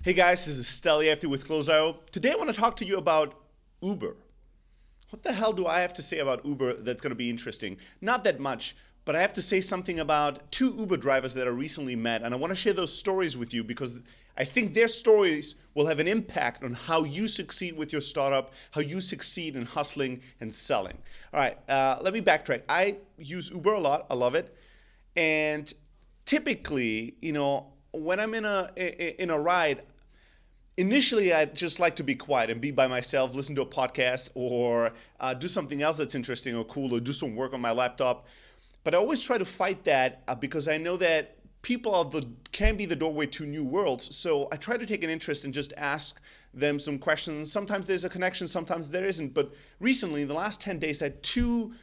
Hey guys, this is Steliefty with Close.io. Today I want to talk to you about Uber. What the hell do I have to say about Uber that's going to be interesting? Not that much, but I have to say something about two Uber drivers that I recently met, and I want to share those stories with you because I think their stories will have an impact on how you succeed with your startup, how you succeed in hustling and selling. All right, let me backtrack. I use Uber a lot. I love it. And typically, when I'm in a ride, initially I'd just like to be quiet and be by myself, listen to a podcast, or do something else that's interesting or cool, or do some work on my laptop. But I always try to fight that because I know that can be the doorway to new worlds. So I try to take an interest and just ask them some questions. Sometimes there's a connection, sometimes there isn't. But recently, in the last 10 days, I had two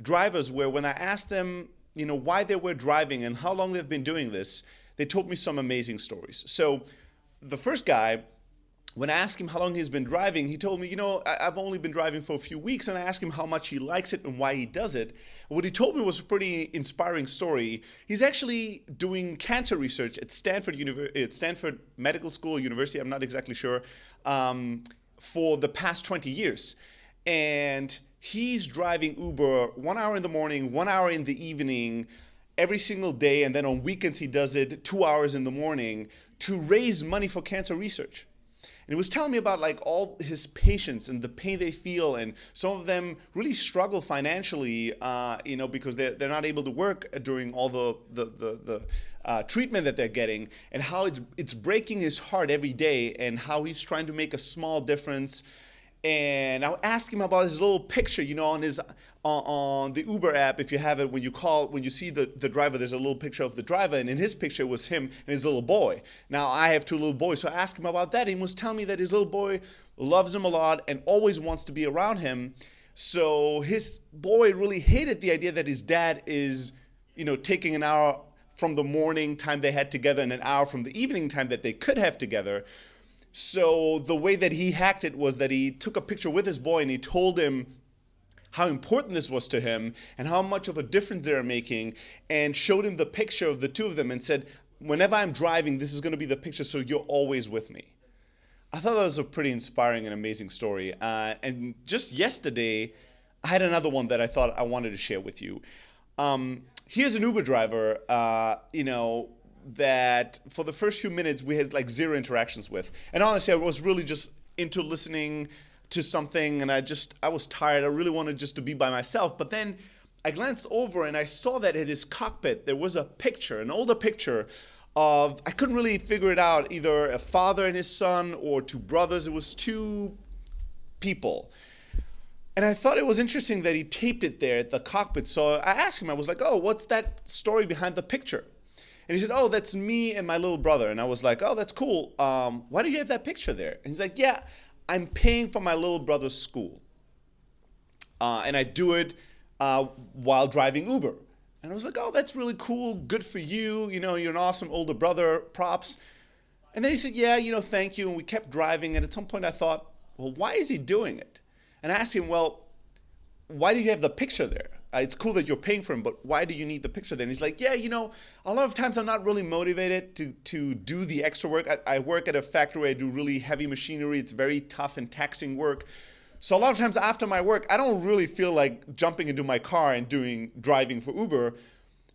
drivers where when I asked them, why they were driving and how long they've been doing this, they told me some amazing stories. So the first guy, when I asked him how long he's been driving, he told me, I've only been driving for a few weeks, and I asked him how much he likes it and why he does it. What he told me was a pretty inspiring story. He's actually doing cancer research at Stanford Medical School, University, I'm not exactly sure, for the past 20 years. And he's driving Uber 1 hour in the morning, 1 hour in the evening, every single day, and then on weekends he does it 2 hours in the morning to raise money for cancer research. And he was telling me about all his patients and the pain they feel, and some of them really struggle financially, because they're not able to work during all the treatment that they're getting, and how it's breaking his heart every day, and how he's trying to make a small difference. And I asked him about his little picture, on the Uber app. If you have it, when you see the driver, there's a little picture of the driver, and in his picture was him and his little boy. Now I have two little boys, so I asked him about that. And he was telling me that his little boy loves him a lot and always wants to be around him. So his boy really hated the idea that his dad is, taking an hour from the morning time they had together and an hour from the evening time that they could have together. So the way that he hacked it was that he took a picture with his boy and he told him how important this was to him and how much of a difference they're making, and showed him the picture of the two of them and said, whenever I'm driving, this is going to be the picture, so you're always with me. I thought that was a pretty inspiring and amazing story. And just yesterday, I had another one that I thought I wanted to share with you. Here's an Uber driver, that for the first few minutes we had zero interactions with. And honestly, I was really just into listening to something, and I was tired. I really wanted just to be by myself. But then I glanced over and I saw that at his cockpit there was a picture, an older picture of, I couldn't really figure it out, either a father and his son or two brothers. It was two people. And I thought it was interesting that he taped it there at the cockpit. So I asked him, I was like, oh, what's that story behind the picture? And he said, oh, that's me and my little brother. And I was like, oh, that's cool. Why do you have that picture there? And he's like, yeah, I'm paying for my little brother's school. And I do it while driving Uber. And I was like, oh, that's really cool. Good for you. You're an awesome older brother. Props. And then he said, yeah, thank you. And we kept driving. And at some point I thought, well, why is he doing it? And I asked him, well, why do you have the picture there? It's cool that you're paying for him, but why do you need the picture then? He's like, yeah, a lot of times I'm not really motivated to do the extra work. I work at a factory where I do really heavy machinery. It's very tough and taxing work. So a lot of times after my work, I don't really feel like jumping into my car and driving for Uber.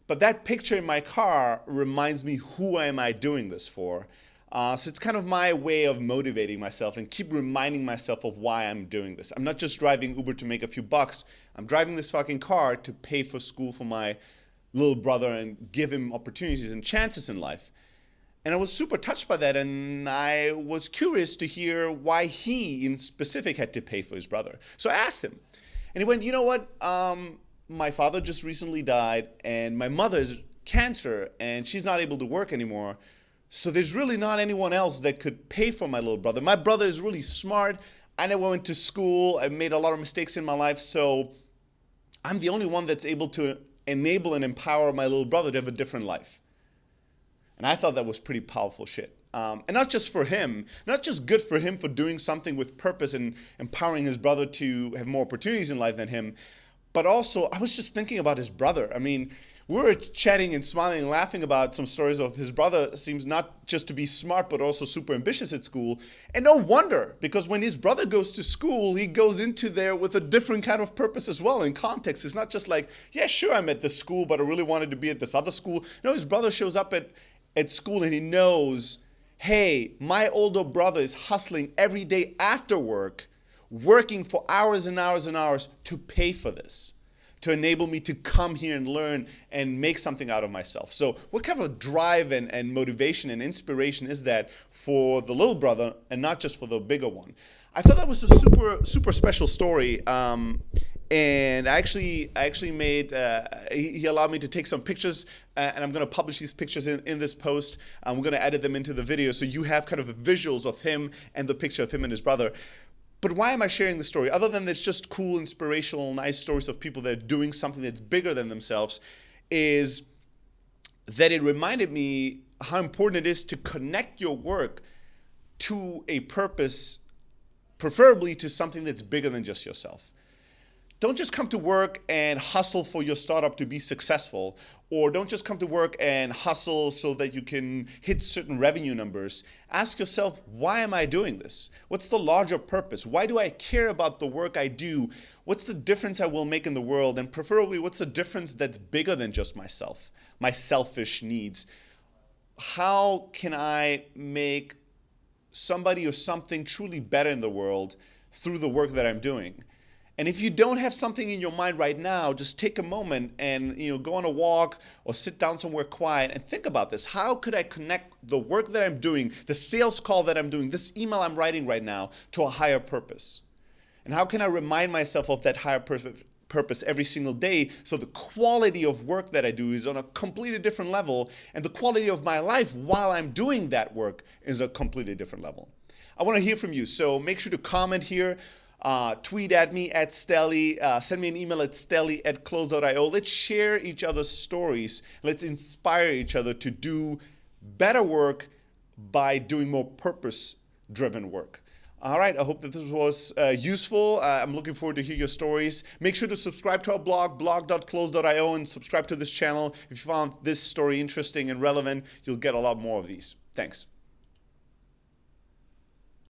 But that picture in my car reminds me, who am I doing this for? So it's kind of my way of motivating myself and keep reminding myself of why I'm doing this. I'm not just driving Uber to make a few bucks. I'm driving this fucking car to pay for school for my little brother and give him opportunities and chances in life. And I was super touched by that, and I was curious to hear why he in specific had to pay for his brother. So I asked him, and he went, you know what? My father just recently died, and my mother has cancer, and she's not able to work anymore. So there's really not anyone else that could pay for my little brother. My brother is really smart. I never went to school. I made a lot of mistakes in my life. So I'm the only one that's able to enable and empower my little brother to have a different life. And I thought that was pretty powerful shit. And not just for him, not just good for him for doing something with purpose and empowering his brother to have more opportunities in life than him, but also I was just thinking about his brother. I mean, we were chatting and smiling and laughing about some stories of his brother seems not just to be smart, but also super ambitious at school. And no wonder, because when his brother goes to school, he goes into there with a different kind of purpose as well in context. It's not just like, yeah, sure, I'm at this school, but I really wanted to be at this other school. No, his brother shows up at school and he knows, hey, my older brother is hustling every day after work, working for hours and hours and hours to pay for this, to enable me to come here and learn and make something out of myself. So what kind of drive and motivation and inspiration is that for the little brother and not just for the bigger one? I thought that was a super special story. And I actually made, he allowed me to take some pictures, and I'm going to publish these pictures in this post. We're going to edit them into the video so you have kind of visuals of him and the picture of him and his brother. But why am I sharing this story? Other than it's just cool, inspirational, nice stories of people that are doing something that's bigger than themselves, is that it reminded me how important it is to connect your work to a purpose, preferably to something that's bigger than just yourself. Don't just come to work and hustle for your startup to be successful, or don't just come to work and hustle so that you can hit certain revenue numbers. Ask yourself, why am I doing this? What's the larger purpose? Why do I care about the work I do? What's the difference I will make in the world? And preferably, what's the difference that's bigger than just myself, my selfish needs? How can I make somebody or something truly better in the world through the work that I'm doing? And if you don't have something in your mind right now, just take a moment and go on a walk or sit down somewhere quiet and think about this. How could I connect the work that I'm doing, the sales call that I'm doing, this email I'm writing right now, to a higher purpose? And how can I remind myself of that higher purpose every single day so the quality of work that I do is on a completely different level, and the quality of my life while I'm doing that work is a completely different level? I want to hear from you, so make sure to comment here. Tweet at me at Stelly, send me an email at stelly@close.io. Let's share each other's stories. Let's inspire each other to do better work by doing more purpose-driven work. All right, I hope that this was useful. I'm looking forward to hear your stories. Make sure to subscribe to our blog, blog.close.io, and subscribe to this channel. If you found this story interesting and relevant, you'll get a lot more of these. Thanks.